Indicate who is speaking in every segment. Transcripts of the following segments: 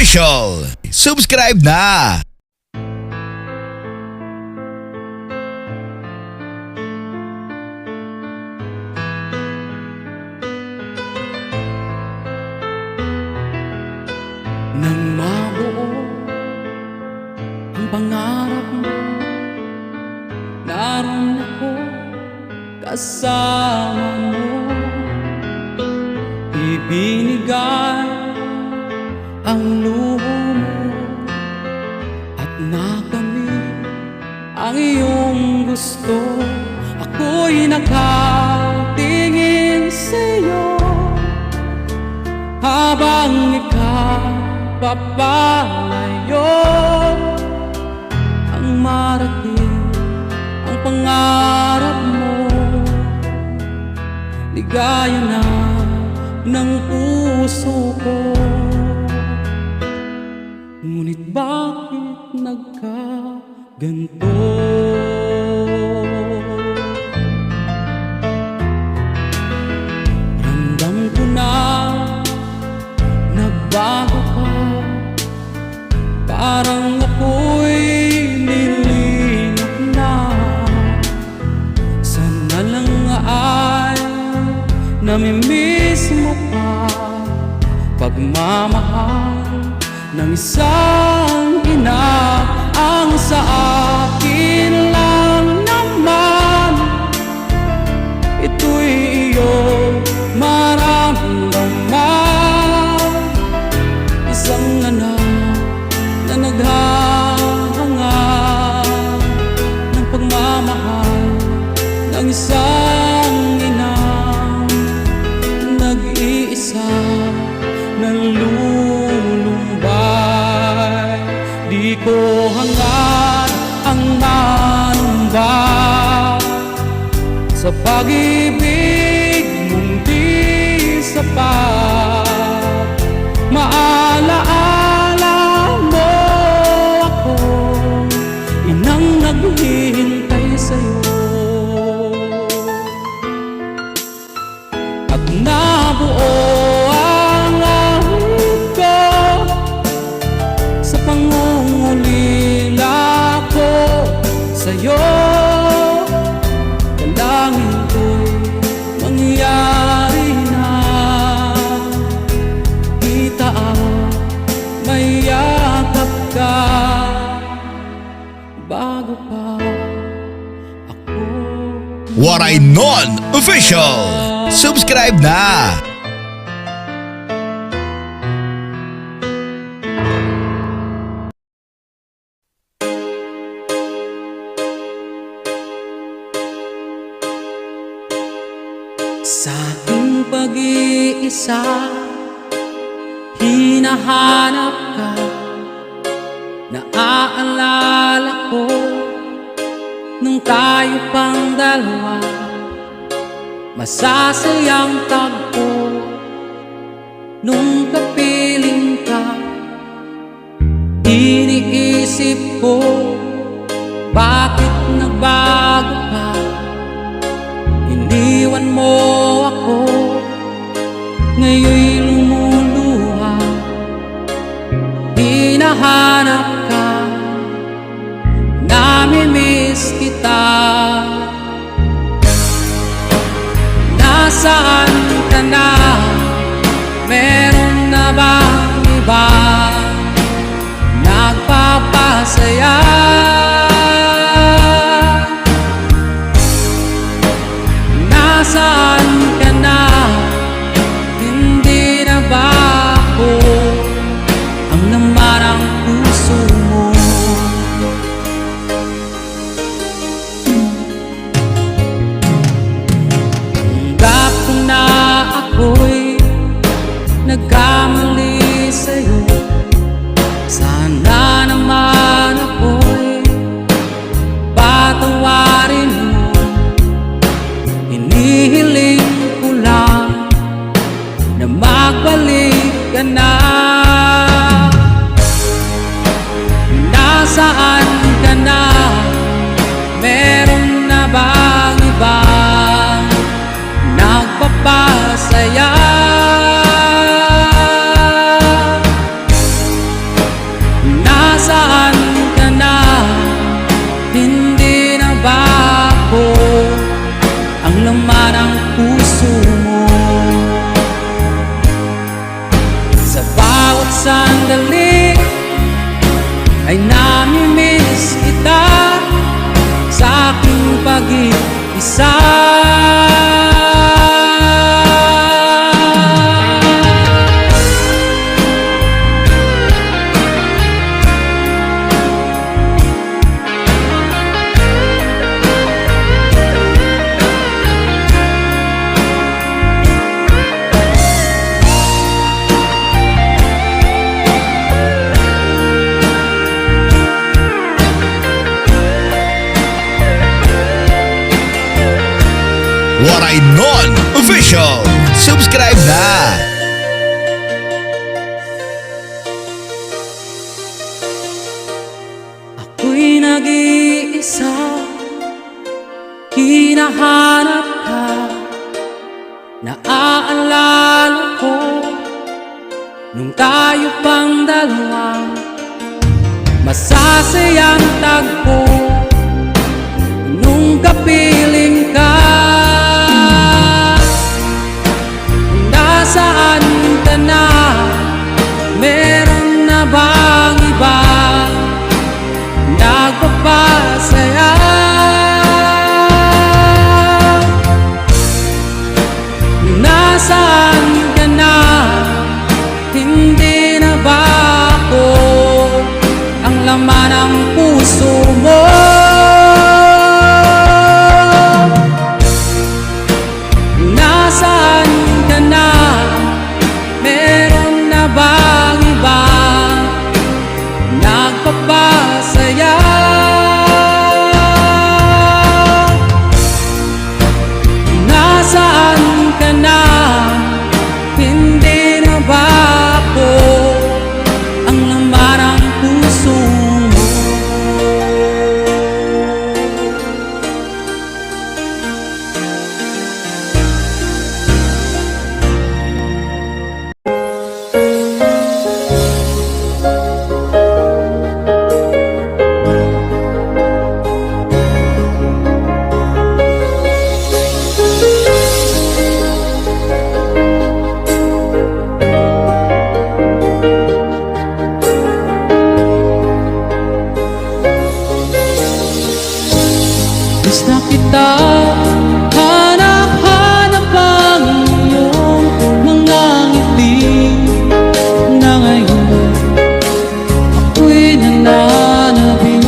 Speaker 1: Official. Subscribe na!
Speaker 2: Nang mabuo ang pangarap mo, naroon ako kasama mo. Ibinigay ang luho mo at nakamit ang iyong gusto. Ako'y nakatingin sa'yo habang ikaw papalayo. Ang marating ang pangarap mo, ligaya na ng puso ko. Ngunit bakit nagkaganto? Ramdam ko na nagbago ka, parang ako'y nilinok na. Sana lang ay namimiss mo pa pagmamahal ng isang ina. Ang sa akin lang naman, ito'y iyong maramdaman. Isang anak na naghahangad ng pagmamahal ng isang inang nag-iisa na lulumbay. Di ko hangad ang manumbay sa pag-ibig mong di sapat. Maalaala mo ako, inang naghihintay sa'yo, at nabuo ang awit ko sa pangungulila ko sa'yo. Dalangin ko'y mangyari na, kita may yakap ka bago pa ako.
Speaker 1: Waray Non Official. Subscribe na!
Speaker 2: Sa aking pag-iisa, hinahanap ka. Naaalala ko nung tayo pang dalawa, masasayang tagpo nung kapiling ka. Iniisip ko, bakit nagbago ka? Iniwan mo ako, ngayon'y lumuluha. Hinahanap ka, namimiss kita. Nasaan ka na? Meron na bang iba nagpapasaya? Nasaan ka na? Hindi na ba ako ang laman ng puso mo? Tanggap ko na ako'y nagkamali sa'yo. Sana naman ako'y isa.
Speaker 1: What I Known Official. Subscribe na!
Speaker 2: Ako'y nag-iisa, hinahanap ka, naaalala ko nung tayo pang dalawa, masasayang tagpo nung kapiling ka. Nasaan ka na? Meron na bang iba nagpapasaya? Nasaan ka na? Hindi na ba ako ang laman ng puso mo? Nasaan ka na? Meron na bang iba nagpapasaya? Nasaan ka na? Hindi na ba ako ang laman ng puso mo? Miss na kita, hanap-hanap ang iyong mga ngiti na ngayon ako'y nananabik.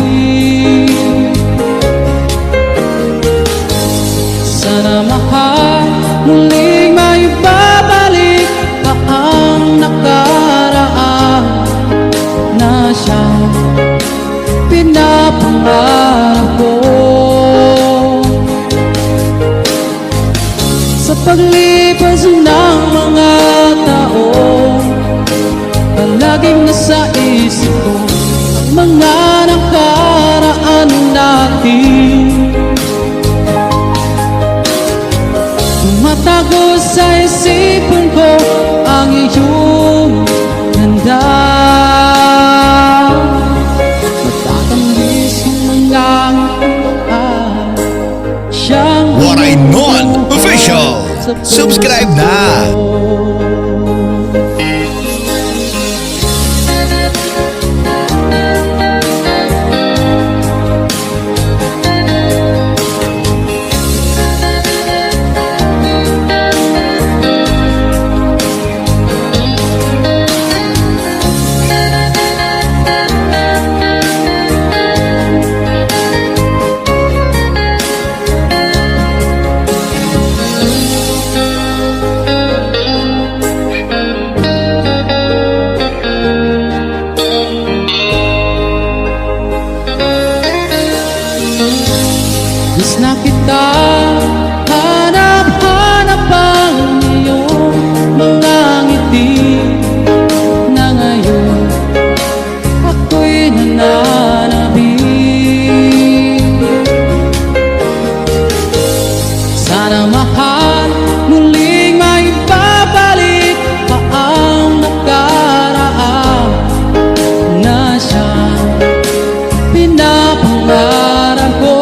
Speaker 2: Sana mahal, muling maibabalik pa ang nakaraan na siyang pinapangarap ko. Sa paglipas ng mga taon, palaging nasa isip ko ang mga nakaraan natin. Tumatago sa isipan ko ang iyong ganda. Matatangis ang mga ngitian, siyang
Speaker 1: What I Known Official. Subscribe na!
Speaker 2: Miss na kita, hanap-hanap ang iyong mga ngiti na ngayon ako'y nananabik. Sana mahal, muling maibabalik pa ang nakaraan na siyang pinapangarap ko.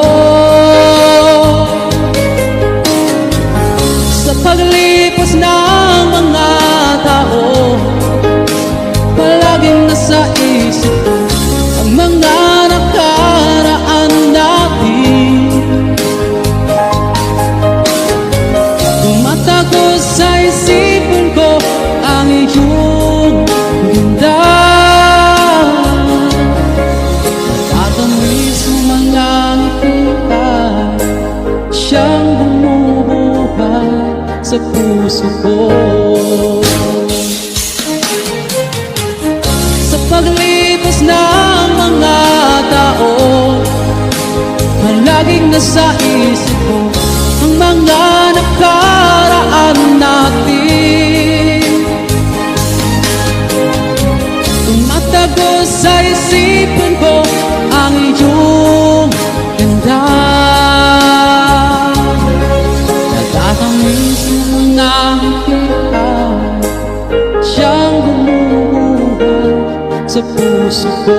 Speaker 2: sa puso ko. Sa paglipas ng mga taon, palaging nasa isip ko ang mga nakaraan natin. Tumatago sa isipan ko ang iyong ganda. Natatamis ng mga higaan, siyang gumuguhan sa puso ko.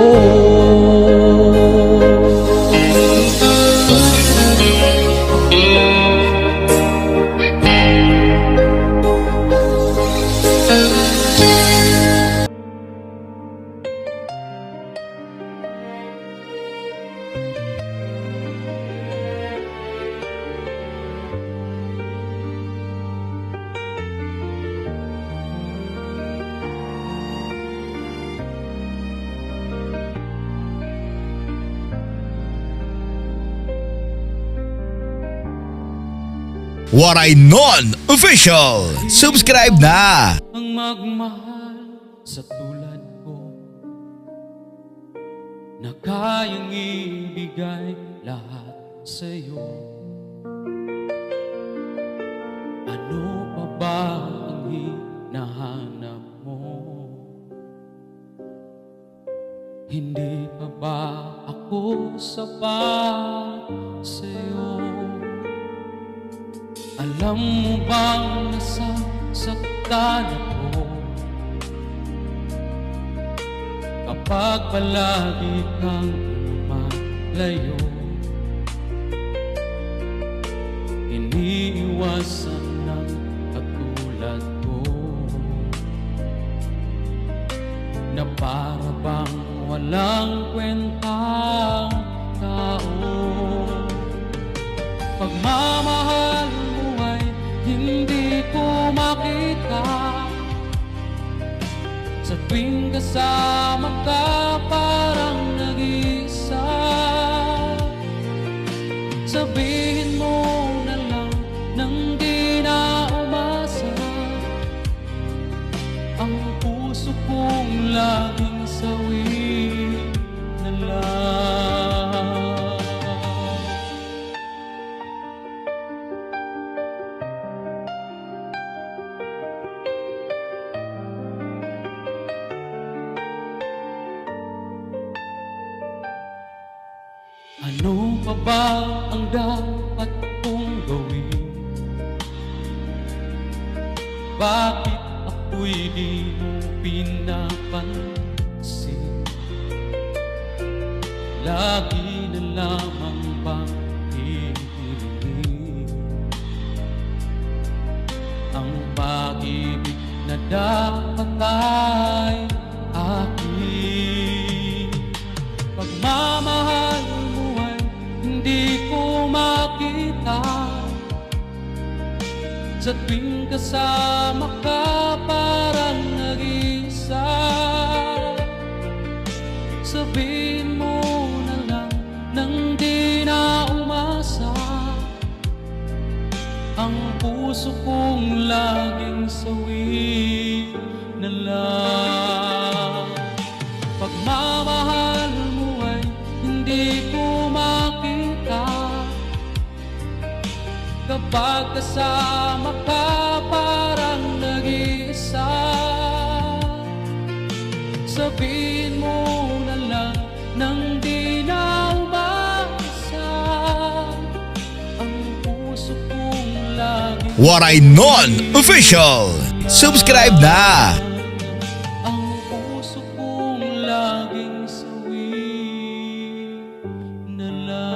Speaker 1: Waray Non Official. Subscribe na!
Speaker 2: Ang magmahal sa tulad ko, na kayang ibigay lahat sa'yo. Ano pa ba ang hinahanap mo? Hindi pa ba ako sapat sa'yo? Alam mo bang nasasaktan ako kapag palagi kang lumalayo? Iniiwasan ng katulad ko na para bang walang kwentang tao. Pagmamahal mo ay hindi ko makita, sa tuwing kasama ka parang nag-iisa. Sabihin mo na lang nang di na umasa, ang puso kong laging sawi na lang. Ano pa ba ang dapat kong gawin? Bakit ako'y di mo pinapansin? Lagi na lamang bang hihilingin ang pag-ibig na dapat ay akin? Pagmamahal hindi ko makita, sa tuwing kasama ka parang nag-iisa. Sabihin mo na lang nang di na umasa, ang puso kong laging sawi na lang. Pagmamahal mo ay hindi ko makita, kapag kasama ka parang nag-iisa. Sabihin mo na lang nang di na umasa, ang puso kong laging
Speaker 1: Waray Non Official. Subscribe na!
Speaker 2: ang puso kong laging sawi na lang.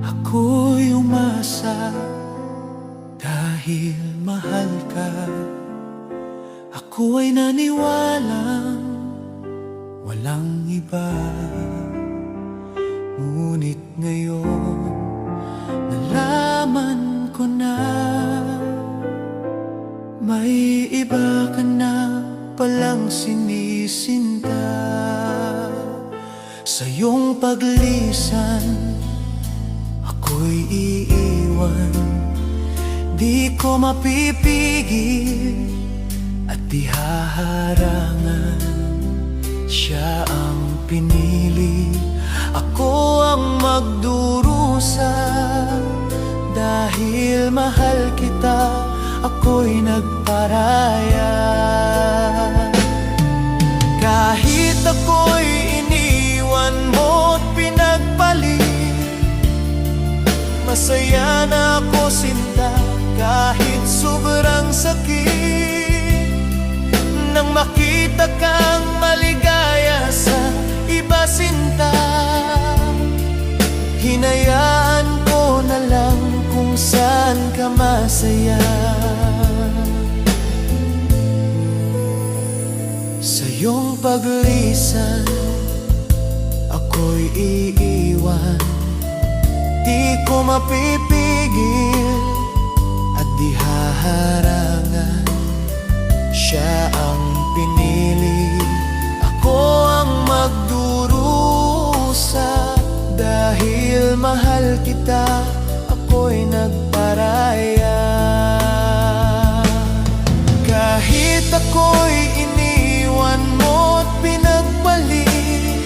Speaker 3: Ako'y umasa dahil mahal ka. Ako ay naniwalang walang iba. Ngunit ngayon Sa iyong paglisan, ako'y iiwan. Di ko mapipigil at di haharangan. Siya ang pinili, ako ang magdurusa. Dahil mahal kita, ako'y nagparaya. Kahit ako'y iniwan mo't pinagpalit, masaya na ako sinta kahit sobrang sakit. Nang makita kang maligaya sa iba sinta, hinayaan ko na lang kung saan ka masaya. Sa iyong paglisan, ako'y iiwan. Di ko mapipigil at di haharangan. Siya ang pinili, ako ang magdurusa. Dahil mahal kita, ako'y nagparaya. Kahit ako'y iniwan mo't pinagpalit,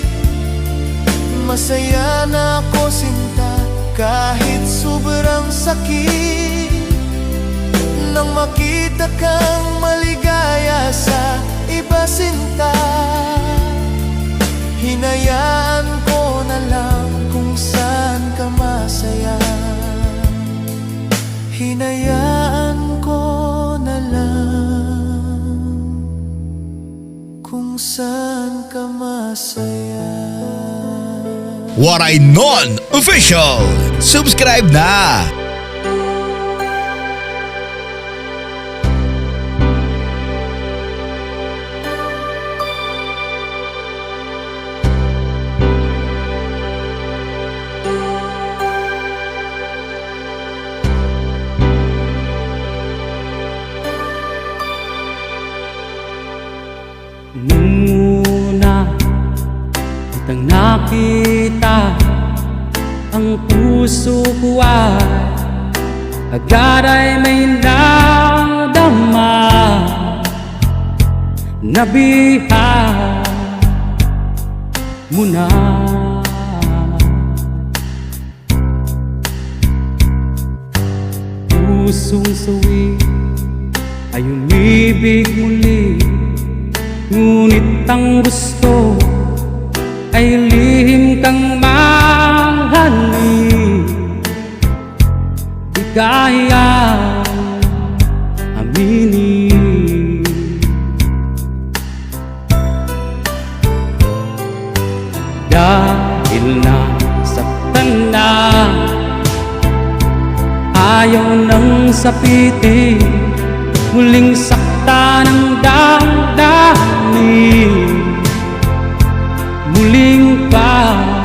Speaker 3: masaya na ako sinta kahit sobrang sakit. Nang makita kang maligaya sa iba sinta, hinayaan ko na lang kung saan ka masaya. Hinayaan ko na lang kung saan ka masaya.
Speaker 1: Waray Non Official. Subscribe na!
Speaker 2: Nung una kitang nakita, ang puso ko ay agad ay may nadama. Nabihan mo na. Pusong sawi ay umibig muli, ngunit ang gusto ay lihim kang mahalin. Di kaya aminin. Dahil nasaktan na, ayaw nang sapitin, muling sakta ng damdamin, muling paluhain.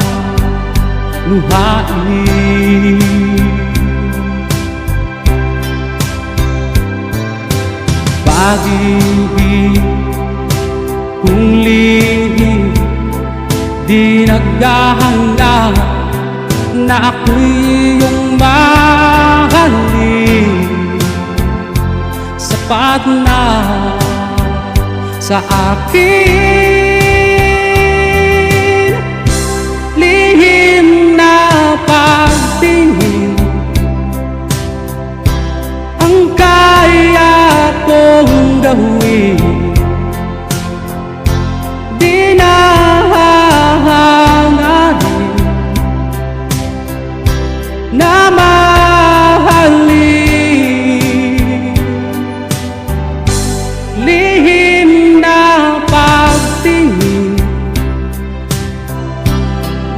Speaker 2: Pag-ibig kung lihim, di naghahangad na ako'y iyong mahalin. Sapat na sa akin, lihim na pagtingin ang kaya kong gawin. Di na hangarin na mahalin. Lihim na pagtingin,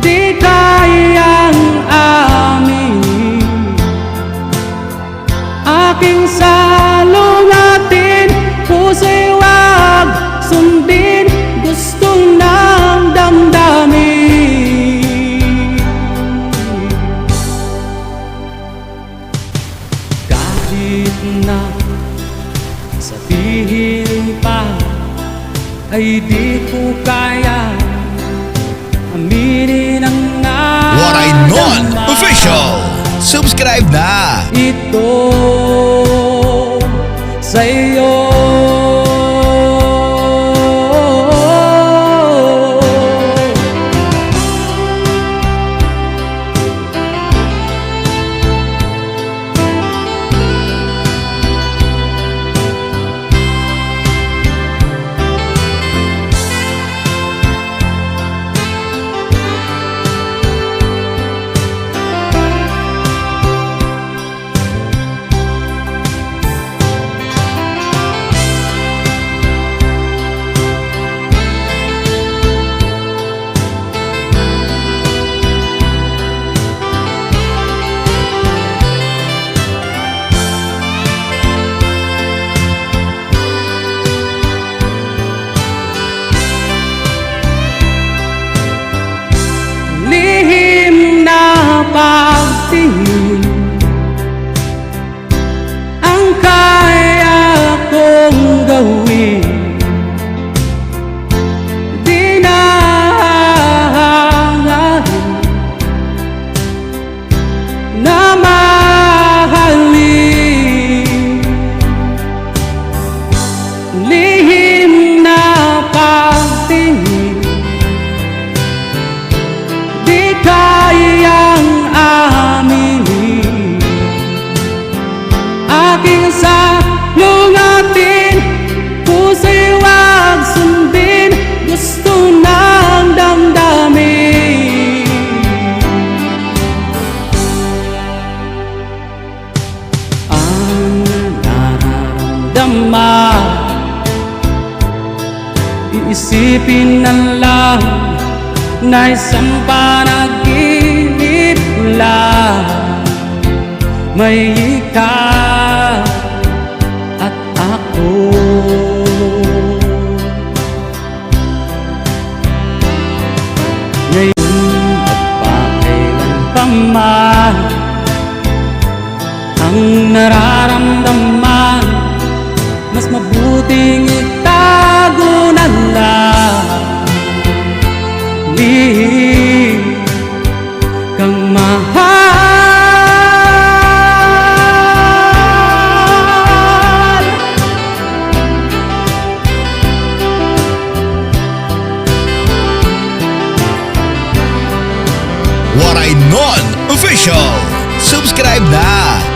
Speaker 2: di kayang aminin. Aking salungatin, puso'y wag sundin, gustong nang damdamin. Kahit na sabihin pa ay di ko kaya aminin.
Speaker 1: Official. Subscribe na.
Speaker 2: ito sa'yo. Lihim na pagtingin ang kaya kong gawin. Di na hangarin na mahalin. Lihim na pagtingin di kayang aminin. Aking salungatin, puso'y wag sundin, gusto ng damdamin. Ang nararamdaman, iisipin na lang na isang panaginip lang. May ikaw at ako. Ngayon at pakailan pa man, ang nararamdaman mas mabuting itago na lang. Lihim kang mahal.
Speaker 1: Waray Non Official. Subscribe na.